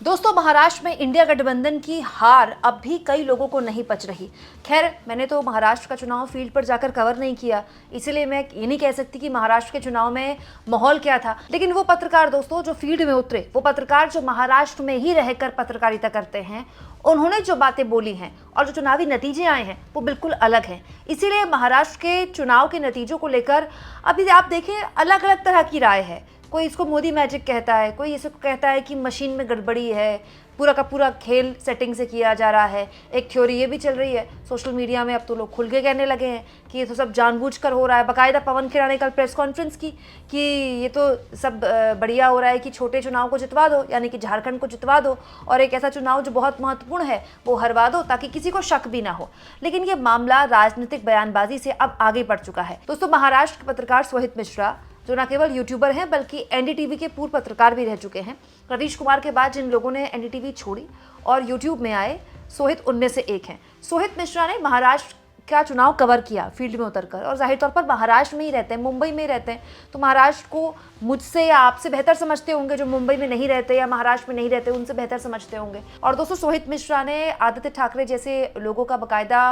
दोस्तों, महाराष्ट्र में इंडिया गठबंधन की हार अब भी कई लोगों को नहीं पच रही। खैर, मैंने तो महाराष्ट्र का चुनाव फील्ड पर जाकर कवर नहीं किया, इसीलिए मैं ये नहीं कह सकती कि महाराष्ट्र के चुनाव में माहौल क्या था। लेकिन वो पत्रकार दोस्तों जो फील्ड में उतरे, वो पत्रकार जो महाराष्ट्र में ही रहकर पत्रकारिता करते हैं, उन्होंने जो बातें बोली हैं और जो चुनावी नतीजे आए हैं वो बिल्कुल अलग हैं। इसीलिए महाराष्ट्र के चुनाव के नतीजों को लेकर अभी आप देखें, अलग अलग तरह की राय है। कोई इसको मोदी मैजिक कहता है, कोई इसको कहता है कि मशीन में गड़बड़ी है, पूरा का पूरा खेल सेटिंग से किया जा रहा है। एक थ्योरी ये भी चल रही है सोशल मीडिया में, अब तो लोग खुल के कहने लगे हैं कि ये तो सब जानबूझकर हो रहा है। बाकायदा पवन खेड़ा ने कल प्रेस कॉन्फ्रेंस की कि ये तो सब बढ़िया हो रहा है कि छोटे चुनाव को जितवा दो, यानी कि झारखंड को जितवा दो और एक ऐसा चुनाव जो बहुत महत्वपूर्ण है वो हरवा दो, ताकि किसी को शक भी ना हो। लेकिन ये मामला राजनीतिक बयानबाजी से अब आगे बढ़ चुका है। दोस्तों, महाराष्ट्र के पत्रकार सोहित मिश्रा, जो न केवल यूट्यूबर हैं बल्कि एनडीटीवी के पूर्व पत्रकार भी रह चुके हैं, रवीश कुमार के बाद जिन लोगों ने एनडीटीवी छोड़ी और यूट्यूब में आए, सोहित उनमें से एक हैं। सोहित मिश्रा ने महाराष्ट्र का चुनाव कवर किया फील्ड में उतरकर, और जाहिर तौर पर महाराष्ट्र में ही रहते हैं, मुंबई में ही रहते हैं, तो महाराष्ट्र को मुझसे या आपसे बेहतर समझते होंगे। जो मुंबई में नहीं रहते या महाराष्ट्र में नहीं रहते, उनसे बेहतर समझते होंगे। और दोस्तों, सोहित मिश्रा ने आदित्य ठाकरे जैसे लोगों का बाकायदा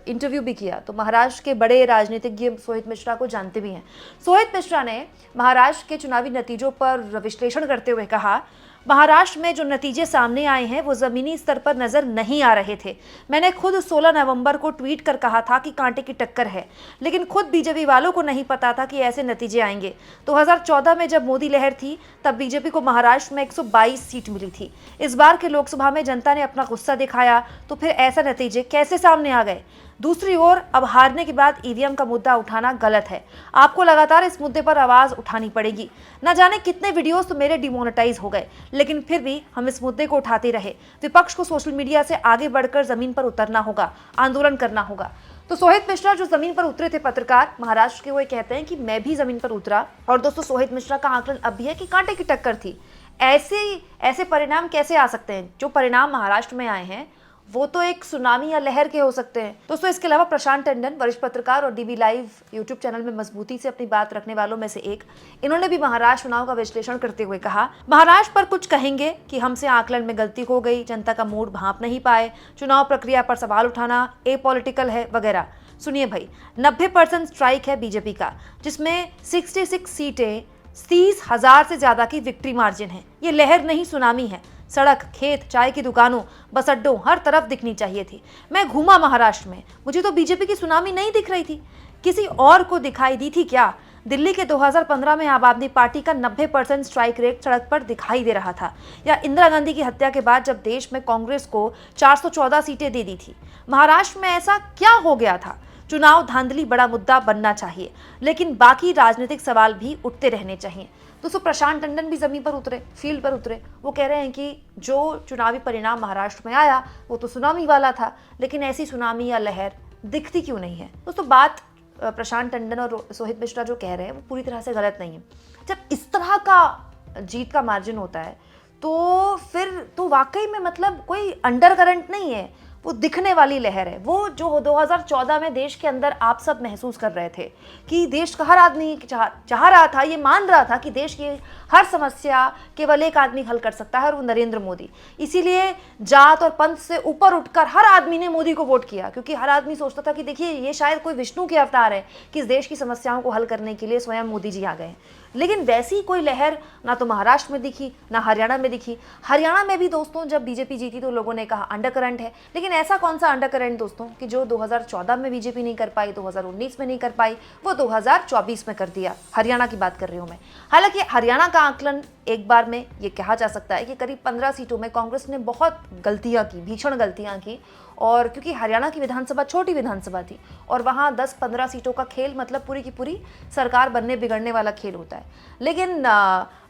इंटरव्यू भी किया, तो महाराष्ट्र के बड़े राजनीतिज्ञ सोहित मिश्रा को जानते भी हैं। सोहित मिश्रा ने महाराष्ट्र के चुनावी नतीजों पर विश्लेषण करते हुए कहा, महाराष्ट्र में जो नतीजे सामने आए हैं वो ज़मीनी स्तर पर नज़र नहीं आ रहे थे। मैंने खुद 16 नवंबर को ट्वीट कर कहा था कि कांटे की टक्कर है, लेकिन खुद बीजेपी वालों को नहीं पता था कि ऐसे नतीजे आएंगे। 2014 में जब मोदी लहर थी तब बीजेपी को महाराष्ट्र में 122 सीट मिली थी। इस बार के लोकसभा में जनता ने अपना गुस्सा दिखाया, तो फिर ऐसे नतीजे कैसे सामने आ गए। दूसरी ओर, अब हारने के बाद ईवीएम का मुद्दा उठाना गलत है। आपको लगातार इस मुद्दे पर आवाज उठानी पड़ेगी। न जाने कितने वीडियोस तो मेरे डिमोनेटाइज हो गए, लेकिन फिर भी हम इस मुद्दे को उठाते रहे। विपक्ष को सोशल मीडिया से आगे बढ़कर जमीन पर उतरना होगा, आंदोलन करना होगा। तो सोहित मिश्रा जो जमीन पर उतरे थे पत्रकार महाराष्ट्र के, वो कहते हैं कि मैं भी जमीन पर उतरा। और दोस्तों, सोहित मिश्रा का आकलन अब भी है कि कांटे की टक्कर थी। ऐसे परिणाम कैसे आ सकते हैं? जो परिणाम महाराष्ट्र में आए हैं वो तो एक सुनामी या लहर के हो सकते हैं। दोस्तों, इसके अलावा प्रशांत टंडन, वरिष्ठ पत्रकार और डीबी लाइव यूट्यूब चैनल में मजबूती से अपनी बात रखने वालों में से एक, इन्होंने भी महाराष्ट्र चुनाव का विश्लेषण करते हुए कहा, महाराष्ट्र पर कुछ कहेंगे कि हमसे आकलन में गलती हो गई, जनता का मूड भांप नहीं पाए, चुनाव प्रक्रिया पर सवाल उठाना एपॉलिटिकल है वगैरह। सुनिए भाई, 90% स्ट्राइक है बीजेपी का, जिसमें 66 सीटें, 30,000 से ज्यादा की विक्ट्री मार्जिन है। ये लहर नहीं, सुनामी है। सड़क, खेत, चाय की दुकानों, बस अड्डों, हर तरफ दिखनी चाहिए थी। मैं घूमा महाराष्ट्र में, मुझे तो बीजेपी की सुनामी नहीं दिख रही थी। किसी और को दिखाई दी थी क्या? दिल्ली के 2015 में आम आदमी पार्टी का 90% स्ट्राइक रेट सड़क पर दिखाई दे रहा था, या इंदिरा गांधी की हत्या के बाद जब देश में कांग्रेस को 414 सीटें दे दी थी। महाराष्ट्र में ऐसा क्या हो गया था? चुनाव धांधली बड़ा मुद्दा बनना चाहिए, लेकिन बाकी राजनीतिक सवाल भी उठते रहने चाहिए। दोस्तों, प्रशांत टंडन भी जमीन पर उतरे, फील्ड पर उतरे। वो कह रहे हैं कि जो चुनावी परिणाम महाराष्ट्र में आया वो तो सुनामी वाला था, लेकिन ऐसी सुनामी या लहर दिखती क्यों नहीं है? दोस्तों, बात प्रशांत टंडन और सोहित मिश्रा जो कह रहे हैं वो पूरी तरह से गलत नहीं है। जब इस तरह का जीत का मार्जिन होता है तो फिर तो वाकई में मतलब कोई अंडर करंट नहीं है, वो दिखने वाली लहर है। वो जो 2014 में देश के अंदर आप सब महसूस कर रहे थे कि देश का हर आदमी चाह रहा था, ये मान रहा था कि देश की हर समस्या केवल एक आदमी हल कर सकता है और वो नरेंद्र मोदी। इसीलिए जात और पंथ से ऊपर उठकर हर आदमी ने मोदी को वोट किया, क्योंकि हर आदमी सोचता था कि देखिए, ये शायद कोई विष्णु के अवतार है कि इस देश की समस्याओं को हल करने के लिए स्वयं मोदी जी आ गए। लेकिन वैसी कोई लहर ना तो महाराष्ट्र में दिखी, ना हरियाणा में दिखी। हरियाणा में भी दोस्तों जब बीजेपी जीती तो लोगों ने कहा अंडर करंट है, लेकिन ऐसा कौन सा अंडर करंट दोस्तों कि जो 2014 में बीजेपी नहीं कर पाई, 2019 में नहीं कर पाई, वो 2024 में कर दिया। हरियाणा की बात कर रही हूँ मैं। हालांकि हरियाणा का आकलन एक बार में ये कहा जा सकता है कि करीब 15 सीटों में कांग्रेस ने बहुत गलतियां की, भीषण गलतियां की। और क्योंकि हरियाणा की विधानसभा छोटी विधानसभा थी और वहाँ 10-15 सीटों का खेल मतलब पूरी की पूरी सरकार बनने बिगड़ने वाला खेल होता है। लेकिन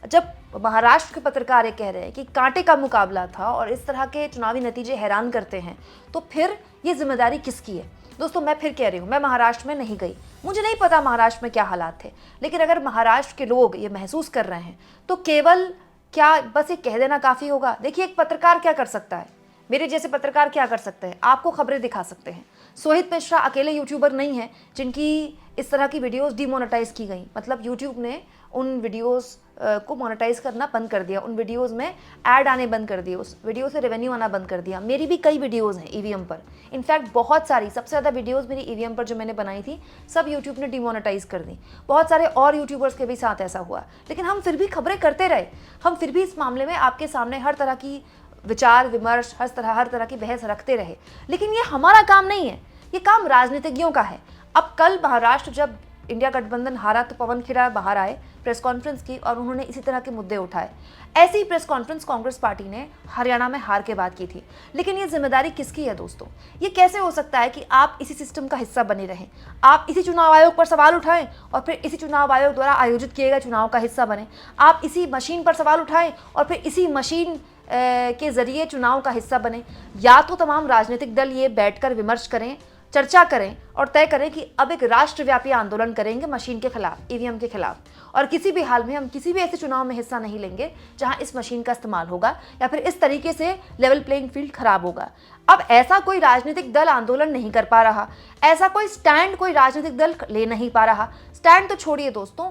जब महाराष्ट्र के पत्रकार ये कह रहे हैं कि कांटे का मुकाबला था और इस तरह के चुनावी नतीजे हैरान करते हैं, तो फिर ये जिम्मेदारी किसकी है? दोस्तों, मैं फिर कह रही हूँ, मैं महाराष्ट्र में नहीं गई, मुझे नहीं पता महाराष्ट्र में क्या हालात थे। लेकिन अगर महाराष्ट्र के लोग ये महसूस कर रहे हैं तो केवल क्या बस ये कह देना काफ़ी होगा? देखिए, एक पत्रकार क्या कर सकता है, मेरे जैसे पत्रकार क्या कर सकते हैं? आपको खबरें दिखा सकते हैं। सोहित मिश्रा अकेले यूट्यूबर नहीं है जिनकी इस तरह की वीडियोस डिमोनेटाइज की गई, मतलब यूट्यूब ने उन वीडियोस को मोनेटाइज करना बंद कर दिया, उन वीडियोस में ऐड आने बंद कर दिए, उस वीडियो से रेवेन्यू आना बंद कर दिया। मेरी भी कई वीडियोस हैं ईवीएम पर, इनफैक्ट बहुत सारी, सबसे ज़्यादा वीडियोस मेरी ईवीएम पर जो मैंने बनाई थी सब यूट्यूब ने डिमोनेटाइज कर दी। बहुत सारे और यूट्यूबर्स के भी साथ ऐसा हुआ, लेकिन हम फिर भी खबरें करते रहे, हम फिर भी इस मामले में आपके सामने हर तरह की विचार विमर्श, हर तरह की बहस रखते रहे। लेकिन ये हमारा काम नहीं है, ये काम राजनीतिज्ञों का है। अब कल महाराष्ट्र जब इंडिया गठबंधन हारा तो पवन खेड़ा बाहर आए, प्रेस कॉन्फ्रेंस की और उन्होंने इसी तरह के मुद्दे उठाए। ऐसी ही प्रेस कॉन्फ्रेंस कांग्रेस पार्टी ने हरियाणा में हार के बाद की थी। लेकिन ये जिम्मेदारी किसकी है दोस्तों? ये कैसे हो सकता है कि आप इसी सिस्टम का हिस्सा बने रहें, आप इसी चुनाव आयोग पर सवाल उठाएं और फिर इसी चुनाव आयोग द्वारा आयोजित किए गए चुनाव का हिस्सा बने, आप इसी मशीन पर सवाल उठाएं और फिर इसी मशीन के जरिए चुनाव का हिस्सा बने। या तो तमाम राजनीतिक दल ये बैठकर विमर्श करें, चर्चा करें और तय करें कि अब एक राष्ट्रव्यापी आंदोलन करेंगे मशीन के खिलाफ, ईवीएम के खिलाफ, और किसी भी हाल में हम किसी भी ऐसे चुनाव में हिस्सा नहीं लेंगे जहां इस मशीन का इस्तेमाल होगा या फिर इस तरीके से लेवल प्लेइंग फील्ड खराब होगा। अब ऐसा कोई राजनीतिक दल आंदोलन नहीं कर पा रहा, ऐसा कोई स्टैंड कोई राजनीतिक दल ले नहीं पा रहा। स्टैंड तो छोड़िए दोस्तों,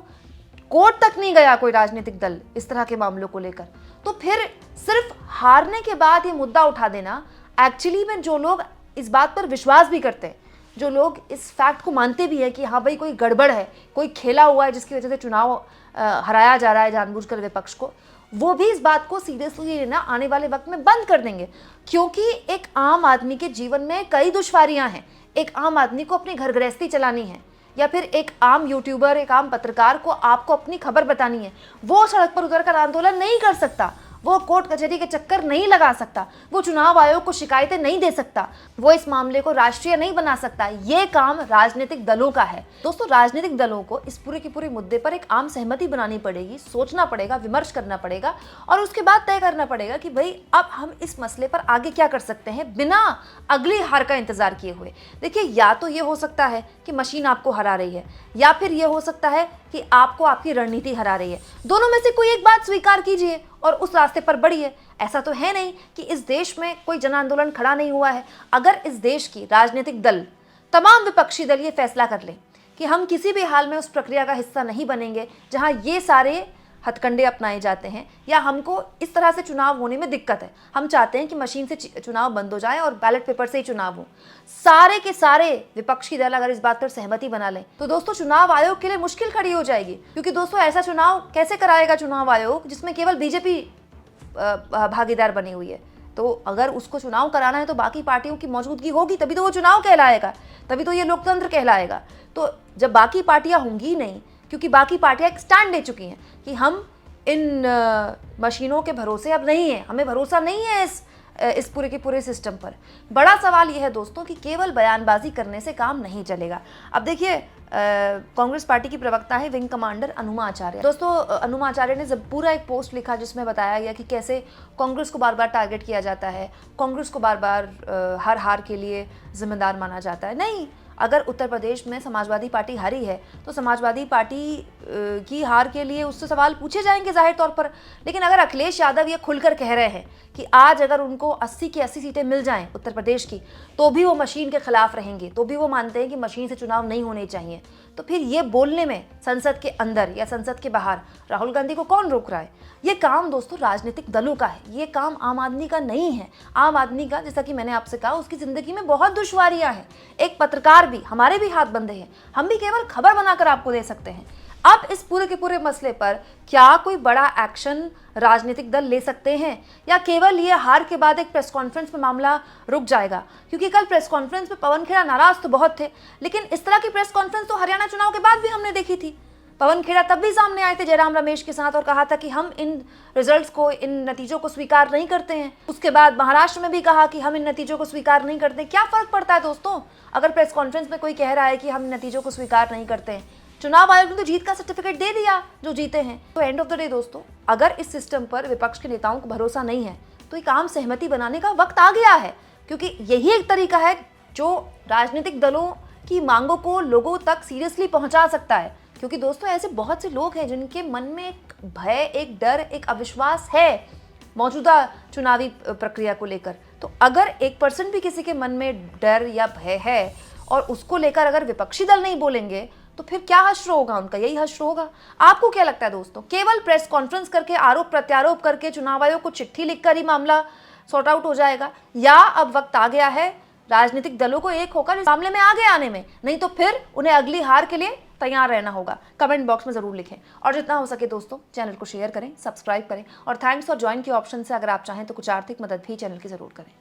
कोर्ट तक नहीं गया कोई राजनीतिक दल इस तरह के मामलों को लेकर। तो फिर सिर्फ हारने के बाद ये मुद्दा उठा देना, एक्चुअली में जो लोग इस बात पर विश्वास भी करते हैं, जो लोग इस फैक्ट को मानते भी हैं कि हाँ भाई कोई गड़बड़ है, कोई खेला हुआ है जिसकी वजह से चुनाव हराया जा रहा है जानबूझकर विपक्ष को, वो भी इस बात को सीरियसली लेना आने वाले वक्त में बंद कर देंगे। क्योंकि एक आम आदमी के जीवन में कई दुश्वारियां हैं। एक आम आदमी को अपनी घर गृहस्थी चलानी है, या फिर एक आम यूट्यूबर, एक आम पत्रकार को आपको अपनी खबर बतानी है, वो सड़क पर उतरकर आंदोलन नहीं कर सकता, वो कोर्ट कचहरी के चक्कर नहीं लगा सकता, वो चुनाव आयोग को शिकायतें नहीं दे सकता, वो इस मामले को राष्ट्रीय नहीं बना सकता। ये काम राजनीतिक दलों का है। दोस्तों, राजनीतिक दलों को इस पूरे के पूरे मुद्दे पर एक आम सहमति बनानी पड़ेगी, सोचना पड़ेगा, विमर्श करना पड़ेगा और उसके बाद तय करना पड़ेगा कि भाई अब हम इस मसले पर आगे क्या कर सकते हैं बिना अगली हार का इंतजार किए हुए। देखिए, या तो ये हो सकता है कि मशीन आपको हरा रही है, या फिर ये हो सकता है कि आपको आपकी रणनीति हरा रही है। दोनों में से कोई एक बात स्वीकार कीजिए और उस रास्ते पर बढ़िए। ऐसा तो है नहीं कि इस देश में कोई जन आंदोलन खड़ा नहीं हुआ है। अगर इस देश की राजनीतिक दल, तमाम विपक्षी दल ये फैसला कर लें कि हम किसी भी हाल में उस प्रक्रिया का हिस्सा नहीं बनेंगे जहां ये सारे हथकंडे अपनाए जाते हैं, या हमको इस तरह से चुनाव होने में दिक्कत है, हम चाहते हैं कि मशीन से चुनाव बंद हो जाए और बैलेट पेपर से ही चुनाव हो, सारे के सारे विपक्षी दल अगर इस बात पर सहमति बना लें तो दोस्तों चुनाव आयोग के लिए मुश्किल खड़ी हो जाएगी। क्योंकि दोस्तों, ऐसा चुनाव कैसे कराएगा चुनाव आयोग जिसमें केवल बीजेपी भागीदार बनी हुई है? तो अगर उसको चुनाव कराना है तो बाकी पार्टियों की मौजूदगी होगी, तभी तो वो चुनाव कहलाएगा, तभी तो ये लोकतंत्र कहलाएगा। तो जब बाकी पार्टियां होंगी नहीं, क्योंकि बाकी पार्टियां एक स्टैंड ले चुकी हैं कि हम इन मशीनों के भरोसे अब नहीं है, हमें भरोसा नहीं है इस पूरे के पूरे सिस्टम पर। बड़ा सवाल यह है दोस्तों कि केवल बयानबाजी करने से काम नहीं चलेगा। अब देखिए, कांग्रेस पार्टी की प्रवक्ता है विंग कमांडर अनुमा आचार्य। दोस्तों, अनुमा आचार्य ने जब पूरा एक पोस्ट लिखा जिसमें बताया गया कि कैसे कांग्रेस को बार बार टारगेट किया जाता है, कांग्रेस को बार बार हर हार के लिए जिम्मेदार माना जाता है। नहीं, अगर उत्तर प्रदेश में समाजवादी पार्टी हारी है तो समाजवादी पार्टी की हार के लिए उससे सवाल पूछे जाएंगे जाहिर तौर पर। लेकिन अगर अखिलेश यादव ये खुलकर कह रहे हैं कि आज अगर उनको 80 की 80 सीटें मिल जाएं उत्तर प्रदेश की, तो भी वो मशीन के खिलाफ रहेंगे, तो भी वो मानते हैं कि मशीन से चुनाव नहीं होने चाहिए, तो फिर ये बोलने में संसद के अंदर या संसद के बाहर राहुल गांधी को कौन रोक रहा है? ये काम दोस्तों राजनीतिक दलों का है, ये काम आम आदमी का नहीं है। आम आदमी का, जैसा कि मैंने आपसे कहा, उसकी जिंदगी में बहुत दुश्वारियां हैं। एक पत्रकार भी, हमारे भी हाथ बंधे हैं, हम भी केवल खबर बनाकर आपको दे सकते हैं। अब इस पूरे के पूरे मसले पर क्या कोई बड़ा एक्शन राजनीतिक दल ले सकते हैं, या केवल ये हार के बाद एक प्रेस कॉन्फ्रेंस में मामला रुक जाएगा? क्योंकि कल प्रेस कॉन्फ्रेंस में पवन खेड़ा नाराज तो बहुत थे, लेकिन इस तरह की प्रेस कॉन्फ्रेंस तो हरियाणा चुनाव के बाद भी हमने देखी थी। पवन खेड़ा तब भी सामने आए थे जयराम रमेश के साथ और कहा था कि हम इन रिजल्ट्स को, इन नतीजों को स्वीकार नहीं करते हैं। उसके बाद महाराष्ट्र में भी कहा कि हम इन नतीजों को स्वीकार नहीं करते। क्या फर्क पड़ता है दोस्तों अगर प्रेस कॉन्फ्रेंस में कोई कह रहा है कि हम नतीजों को स्वीकार नहीं करते हैं? चुनाव आयोग ने तो जीत का सर्टिफिकेट दे दिया जो जीते हैं। तो एंड ऑफ द डे दोस्तों, अगर इस सिस्टम पर विपक्ष के नेताओं को भरोसा नहीं है तो एक आम सहमति बनाने का वक्त आ गया है, क्योंकि यही एक तरीका है जो राजनीतिक दलों की मांगों को लोगों तक सीरियसली पहुंचा सकता है। क्योंकि दोस्तों, ऐसे बहुत से लोग हैं जिनके मन में एक भय, एक डर, एक अविश्वास है मौजूदा चुनावी प्रक्रिया को लेकर। तो अगर 1% भी किसी के मन में डर या भय है और उसको लेकर अगर विपक्षी दल नहीं बोलेंगे तो फिर क्या हश्र होगा उनका, यही हश्र होगा। आपको क्या लगता है दोस्तों, केवल प्रेस कॉन्फ्रेंस करके आरोप प्रत्यारोप करके चुनाव आयोग को चिट्ठी लिखकर ही मामला सॉर्ट आउट हो जाएगा, या अब वक्त आ गया है राजनीतिक दलों को एक होकर इस मामले में आगे आने में, नहीं तो फिर उन्हें अगली हार के लिए तैयार रहना होगा। कमेंट बॉक्स में जरूर लिखें और जितना हो सके दोस्तों चैनल को शेयर करें, सब्सक्राइब करें और थैंक्स फॉर ज्वाइन के ऑप्शन से अगर आप चाहें तो कुछ आर्थिक मदद भी चैनल की जरूर करें।